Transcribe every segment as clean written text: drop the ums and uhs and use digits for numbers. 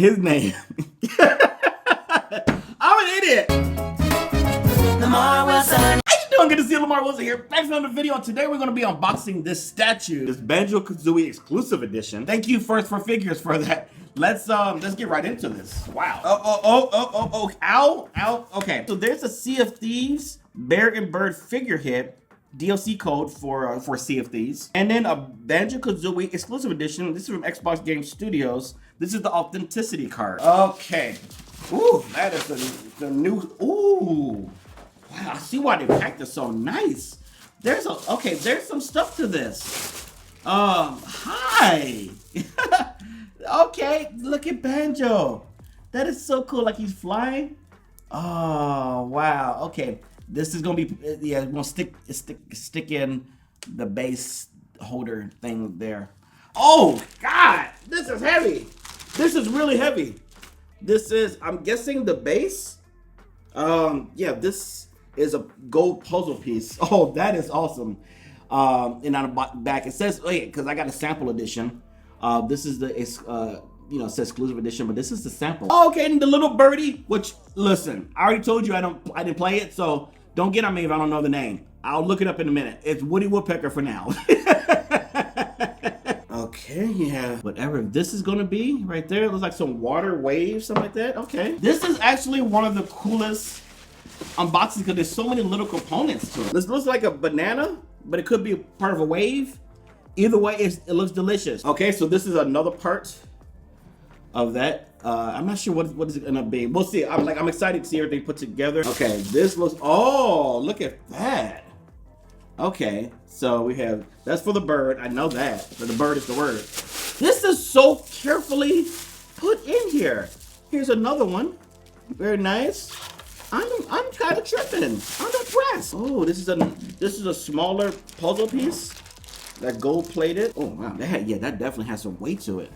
His name. I'm an idiot. Lamarr Wilson. How you doing? Good to see you. Lamarr Wilson here. Thanks for another video. Today we're going to be unboxing this statue, this Banjo-Kazooie exclusive edition. Thank you first for figures for that. Let's get right into this. Wow. Ow. Okay. So there's a Sea of Thieves Bear and Bird figurehead. DLC code for Sea of Thieves, and then a Banjo-Kazooie exclusive edition. This is from Xbox Game Studios. This is the authenticity card. Okay. Ooh, that is the new. Ooh, wow. I see why they packed this so nice. There's some stuff to this. Hi. Okay, look at Banjo. That is so cool. Like he's flying. Oh wow. Okay. This is gonna be, yeah, we're gonna stick in the base holder thing there. Oh God, this is heavy. This is really heavy. This is, I'm guessing, the base. Yeah, this is a gold puzzle piece. Oh, that is awesome. And on the back it says, oh yeah, because I got a sample edition. This is the you know, it says exclusive edition, but this is the sample. Okay, and the little birdie, which, listen, I already told you I didn't play it, so don't get on me if I don't know the name. I'll look it up in a minute. It's Woody Woodpecker for now. Okay, yeah. Whatever this is gonna be right there. It looks like some water waves, something like that. Okay. This is actually one of the coolest unboxings because there's so many little components to it. This looks like a banana, but it could be part of a wave. Either way, it looks delicious. Okay, so this is another part of that. I'm not sure what is it gonna be. We'll see. I'm excited to see everything put together. Okay, this looks, oh, look at that. Okay, so we have, that's for the bird. I know that, but the bird is the word. This is so carefully put in here. Here's another one. Very nice. I'm kind of tripping. I'm impressed. Oh, this is a smaller puzzle piece. That gold plated. Oh wow, that definitely has some weight to it.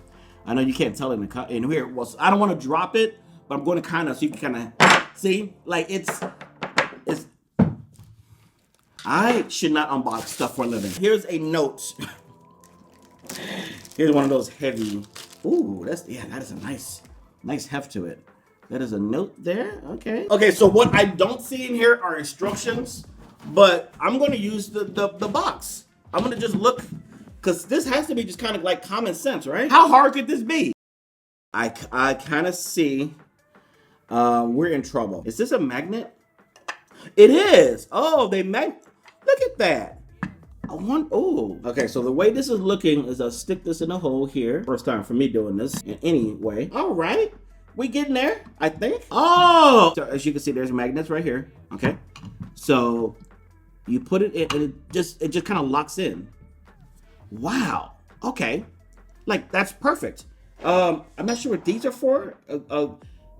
I know you can't tell in here. Well, I don't want to drop it, but I'm going to kind of, so you can kind of see, like it's. I should not unbox stuff for a living. Here's a note. Here's one of those heavy. Ooh, that is a nice heft to it. That is a note there. Okay. Okay, so what I don't see in here are instructions, but I'm going to use the box. I'm going to just look. Because this has to be just kind of like common sense, right? How hard could this be? I kind of see we're in trouble. Is this a magnet? It is. Oh, look at that. Oh, okay, so the way this is looking is I'll stick this in a hole here. First time for me doing this in any way. All right, we getting there, I think. Oh, so as you can see, there's magnets right here. Okay, so you put it in and it just kind of locks in. Wow. Okay. Like that's perfect. I'm not sure what these are for. I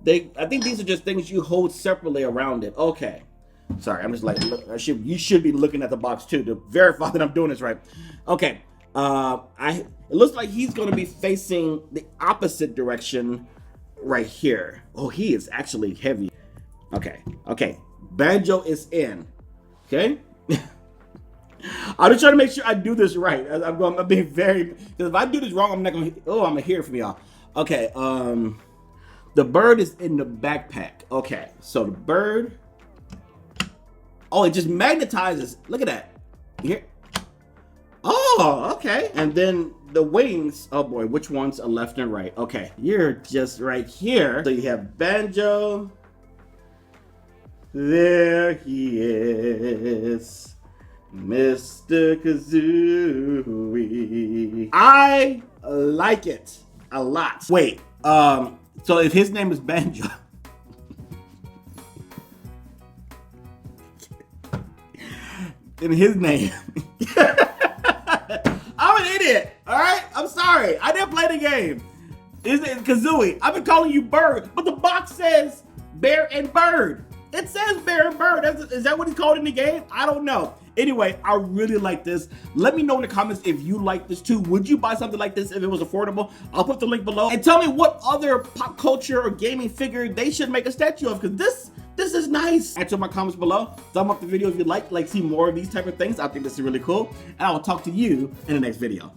think these are just things you hold separately around it. Okay. Sorry, I'm just like, you should be looking at the box too to verify that I'm doing this right. Okay. It looks like he's going to be facing the opposite direction right here. Oh, he is actually heavy. Okay. Okay. Banjo is in. Okay. I'm just trying to make sure I do this right. I'm being very, because if I do this wrong, I'm not gonna. Oh, I'm gonna hear from y'all. Okay. The bird is in the backpack. Okay. So the bird. Oh, it just magnetizes. Look at that. Here. Oh, okay. And then the wings. Oh boy, which ones are left and right? Okay, you're just right here. So you have Banjo. There he is. Mr. Kazooie. I like it a lot. Wait, so if his name is Banjo, then his name, I'm an idiot, all right? I'm sorry, I didn't play the game. It's Kazooie. I've been calling you Bird, but the box says Bear and Bird. It says Bear and Bird. Is that what he's called in the game? I don't know. Anyway, I really like this. Let me know in the comments if you like this too. Would you buy something like this if it was affordable? I'll put the link below. And tell me what other pop culture or gaming figure they should make a statue of, because this is nice. Answer my comments below. Thumb up the video if you like see more of these type of things. I think this is really cool. And I will talk to you in the next video.